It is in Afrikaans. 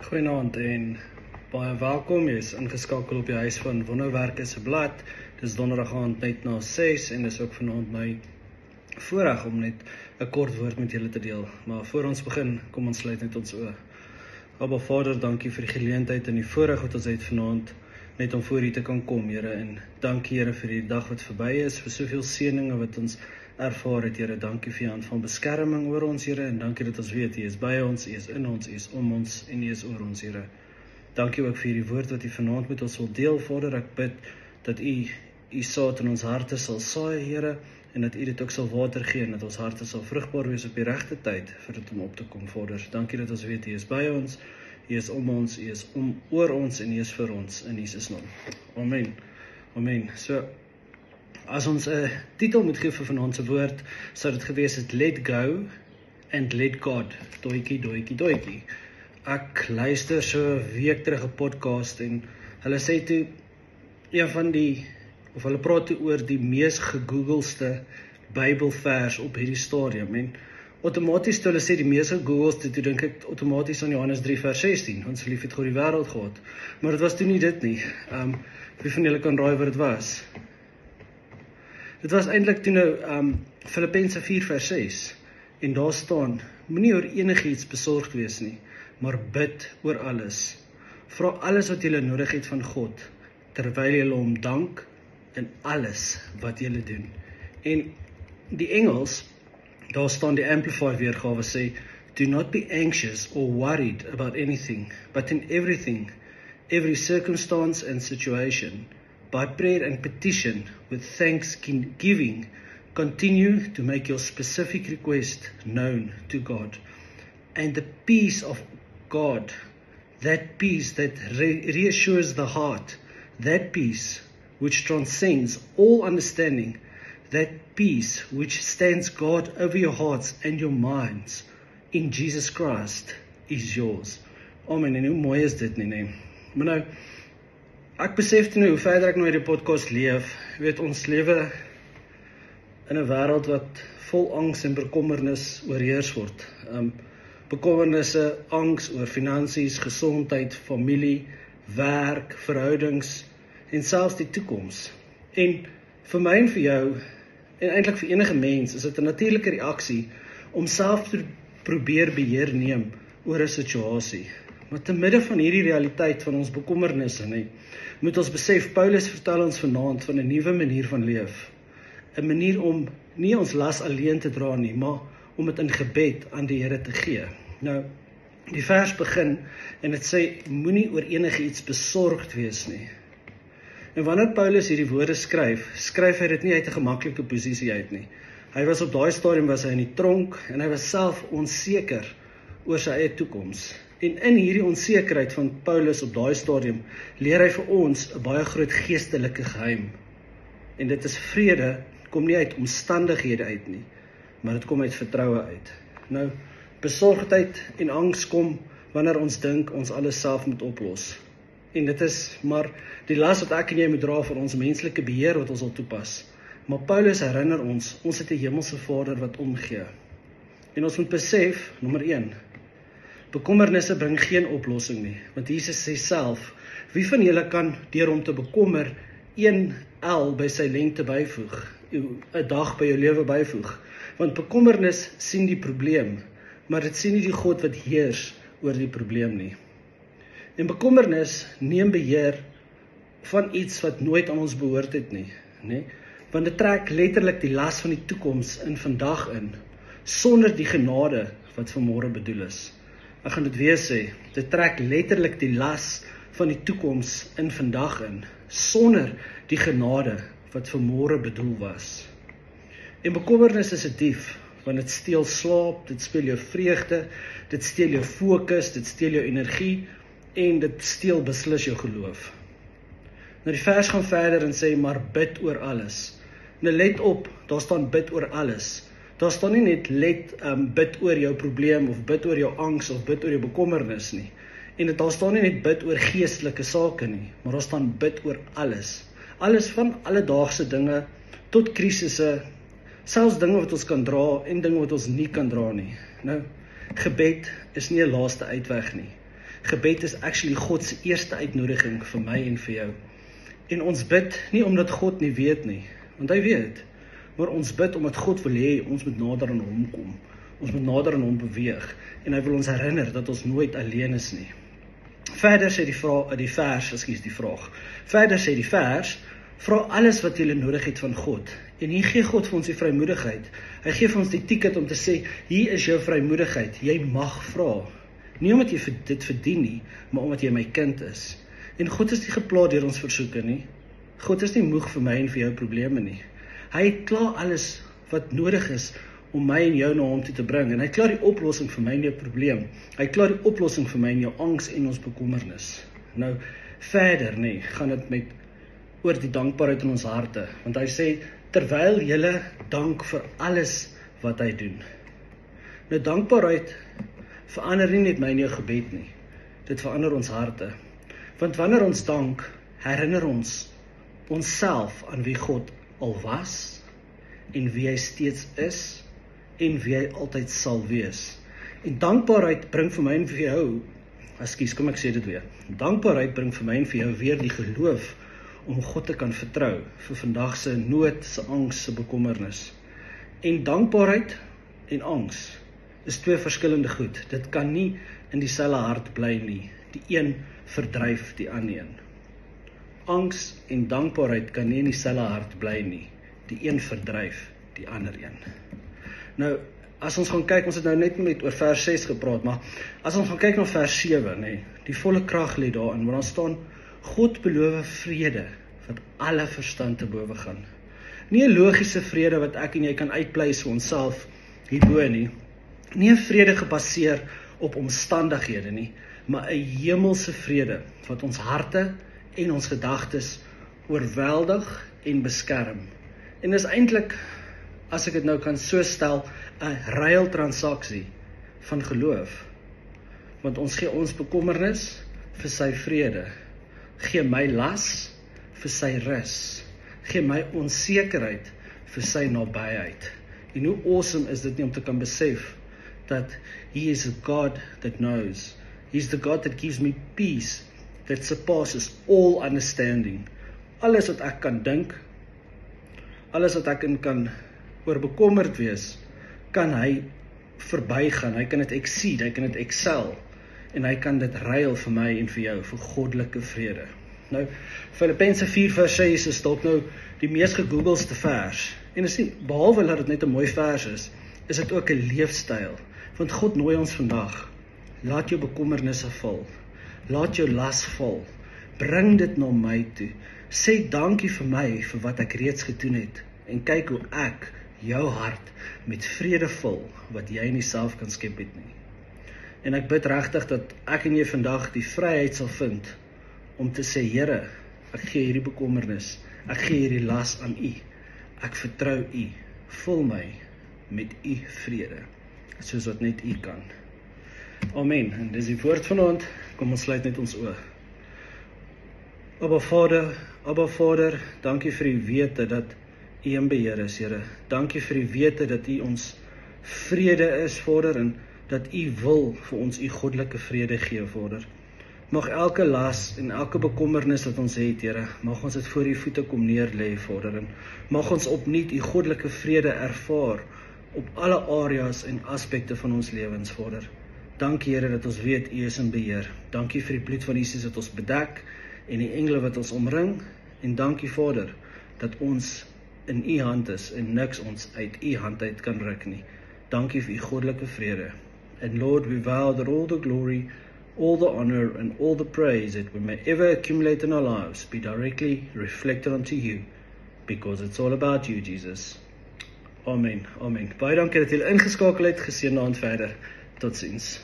Goeienaand en baie welkom. Jy is ingeskakel op die huis van Wonderwerke se blad. Dis donderdag aand net na 6 en dis ook vanaand my voorreg om net 'n kort woord met julle te deel. Maar voor ons begin, kom ons sluit net ons oë. Abba Vader, dankie vir die geleentheid en die voorreg wat ons het vanaand net om voor U te kan kom, Here, en dankie, Here, vir die dag wat verby is, vir soveel seëninge wat ons ervaar het, Here. Dankie vir U hand van beskerming oor ons, Here, en dankie dat ons weet U is by ons, U is in ons, U is om ons en U is oor ons, Here. Dankie ook vir hierdie woord wat U vanaand met ons wil deel, Vader. Ek bid dat U saad in ons harte sal saai, Here, en dat U dit ook sal water gee en dat ons harte sal vrugbaar wees op die regte tyd vir dit om op te kom, Vader. Dankie dat ons weet U is by ons, U is om ons, U is oor ons en U is vir ons in Jesus naam. Amen. Amen. So, as ons 'n titel moet gee vir vanaand se woord, sou dit gewees het Let Go and Let God. Doetjie. Ek luister so 'n week terug 'n podcast en hulle sê toe hulle praat toe oor die mees gegoogelde Bybelvers op hierdie stadium en outomaties toe hulle sê die mees gegoogelde, toe dink ek outomaties aan Johannes 3 vers 16, want so lief het God die wêreld gehad. Maar dit was toe nie dit nie. Wie van julle kan raai wat dit was? Dit was eintlik toe nou Filippense 4 vers 6 en daar staan, moenie oor enigiets besorgd wees nie, maar bid oor alles. Vra alles wat jy nodig het van God, terwyl jy hom dank in alles wat jy doen. En die Engels, daar staan die Amplified weergawe sê, do not be anxious or worried about anything, but in everything, every circumstance and situation, by prayer and petition, with thanksgiving, continue to make your specific request known to God. And the peace of God, that peace that reassures the heart, that peace which transcends all understanding, that peace which stands guard over your hearts and your minds, in Jesus Christ, is yours. Amen, en hoe mooi is dit nie? Maar nou, ek besef toe nou, hoe verder ek nou hierdie podcast leef, weet ons lewe in 'n wêreld wat vol angs en bekommernis oorheers word. Bekommernisse, angs oor finansies, gesondheid, familie, werk, verhoudings en selfs die toekoms. En vir my en vir jou, en eintlik vir enige mens, is dit 'n natuurlike reaksie om self te probeer beheer neem oor 'n situasie. Maar te midde van hierdie realiteit van ons bekommernisse, moet ons besef, Paulus vertel ons vanaand van 'n nuwe manier van leef. 'n Manier om nie ons las alleen te dra nie, maar om dit in gebed aan die Here te gee. Nou, die vers begin en dit sê, moenie oor enigiets besorgd wees nie. En wanneer Paulus hierdie woorde skryf hy dit nie uit 'n gemaklike posisie uit nie. Hy was op daai stadium was hy in die tronk en hy was self onseker oor sy eie toekoms. En in hierdie onsekerheid van Paulus op daai stadium leer hy vir ons 'n baie groot geestelike geheim. En dit is vrede kom nie uit omstandighede uit nie, maar dit kom uit vertroue uit. Nou, besorgdheid en angs kom wanneer ons dink ons alles self moet oplos. En dit is maar die las wat ek en jy moet dra vir ons menslike beheer wat ons wil toepas. Maar Paulus herinner ons het 'n hemelse Vader wat omgee. En ons moet besef, nommer 1, bekommernisse bring geen oplossing nie, want Jesus sê self, wie van julle kan deur hom te bekommer 1 L by sy lengte byvoeg, 'n dag by jou lewe byvoeg, want bekommernis sien die probleem, maar dit sien nie die God wat heers oor die probleem nie. En bekommernis neem beheer van iets wat nooit aan ons behoort het nie, want dit trek letterlik die las van die toekoms in vandag in, sonder die genade wat vir môre bedoel is. Ek gaan dit weer sê, dit trek letterlik die las van die toekoms in vandag in, sonder die genade wat vir môre bedoel was. En bekommernis is 'n dief, want dit steel slaap, dit steel jou vreugde, dit steel jou fokus, dit steel jou energie, en dit steel beslis jou geloof. Nou die vers gaan verder en sê, maar bid oor alles. Nou let op, daar staan bid oor alles. Daar staan nie net bid oor jou probleem, of bid oor jou angs, of bid oor jou bekommernis nie. En daar staan nie net bid oor geestelike sake nie, maar daar staan bid oor alles. Alles van alledaagse dinge, tot krisisse, selfs dinge wat ons kan dra, en dinge wat ons nie kan dra nie. Nou, gebed is nie 'n laaste uitweg nie. Gebed is actually God se eerste uitnodiging vir my en vir jou. En ons bid nie omdat God nie weet nie, want hy weet, maar ons bid omdat God wil hê ons moet nader aan hom kom. Ons moet nader aan hom beweeg en hy wil ons herinner dat ons nooit alleen is nie. Verder sê die vraag. Verder sê die vers, vra alles wat jy nodig het van God. En hier gee God vir ons die vrymoedigheid. Hy gee vir ons die ticket om te sê, hier is jou vrymoedigheid. Jy mag vra. Nie omdat jy dit verdien nie, maar omdat jy my kind is. En God is nie geplaag deur ons versoeke nie. God is nie moeg vir my en vir jou probleme nie. Hy het klaar alles wat nodig is om my en jou na hom toe te bring. En hy het klaar die oplossing vir my en jou probleem. Hy het klaar die oplossing vir my en jou angs en ons bekommernis. Nou, verder gaan dit oor die dankbaarheid in ons harte. Want hy sê, terwyl julle dank vir alles wat hy doen. Nou, dankbaarheid verander nie net my en jou gebed nie. Dit verander ons harte. Want wanneer ons dank, herinner ons onsself aan wie God al was, en wie hy steeds is, en wie hy altyd sal wees. En dankbaarheid bring vir my en vir jou, kom ek sê dit weer, dankbaarheid bring vir my en vir jou weer die geloof om God te kan vertrou, vir vandag se nood, se angs, se bekommernis. En dankbaarheid en angs is twee verskillende goed. Dit kan nie in dieselfde hart bly nie. Die een verdryf die ander een. Angs en dankbaarheid kan nie in dieselfde hart bly nie. Die een verdryf die ander een. Nou, as ons gaan kyk, ons het nou net oor vers 6 gepraat, maar as ons gaan kyk na vers 7, die volle krag lê daarin, want daar staan, God beloof vrede, wat alle verstand te bowe gaan. Nie 'n logiese vrede wat ek en jy kan uitpleis vir onsself hierbo nie. Nie 'n vrede gebaseer op omstandighede nie, maar 'n hemelse vrede, wat ons harte en ons gedagtes oorweldig en beskerm. En dis eintlik, as ek dit nou kan so stel, 'n ruiltransaksie van geloof. Want ons gee ons bekommernis vir sy vrede, gee my las vir sy rus, gee my onsekerheid vir sy nabyheid. En hoe awesome is dit nie om te kan besef dat he is a God that knows. He's the God that gives me peace that surpasses all understanding. Alles wat ek kan dink, alles wat ek kan oor bekommerd wees, kan hy verbygaan, hy kan dit exceed, hy kan dit excel, en hy kan dit ruil vir my en vir jou, vir goddelike vrede. Nou, Filippense 4:6 is dalk nou die mees gegoogelste vers, en is nie, behalwe dat dit net 'n mooi vers is dit ook 'n leefstyl, want God nooi ons vandag, laat jou bekommernisse val, laat jou las val, bring dit na my toe, sê dankie vir my, vir wat ek reeds gedoen het, en kyk hoe ek jou hart met vrede vul, wat jy nie self kan skep het nie. En ek bid regtig dat ek en jy vandag die vryheid sal vind, om te sê, Here, ek gee hierdie bekommernis, ek gee hierdie las aan U, ek vertrou U, vul my met U vrede, soos wat net U kan. Amen, en dis die woord vanaand, kom ons sluit net ons oë. Abba Vader, dankie vir U wete dat U in beheer is, Here. Dankie vir U wete dat U ons vrede is, Vader, en dat U wil vir ons U goddelike vrede gee, Vader. Mag elke las en elke bekommernis wat ons het, Here, mag ons dit voor U voete kom neerlê, Vader, en mag ons opnuut U goddelike vrede ervaar op alle areas en aspekte van ons lewens, Vader. Dankie, Here, dat ons weet U is in beheer. Dankie vir die bloed van Jesus wat ons bedek en die engele wat ons omring, en dankie, Vader, dat ons in U hand is en niks ons uit U hand uit kan ruk nie. Dankie vir U goddelike vrede. And Lord, we vow that all the glory, all the honor and all the praise that we may ever accumulate in our lives be directly reflected unto You, because it's all about You, Jesus. Amen, amen. Baie dankie dat julle ingeskakel het, geseënde aand verder. Totsiens.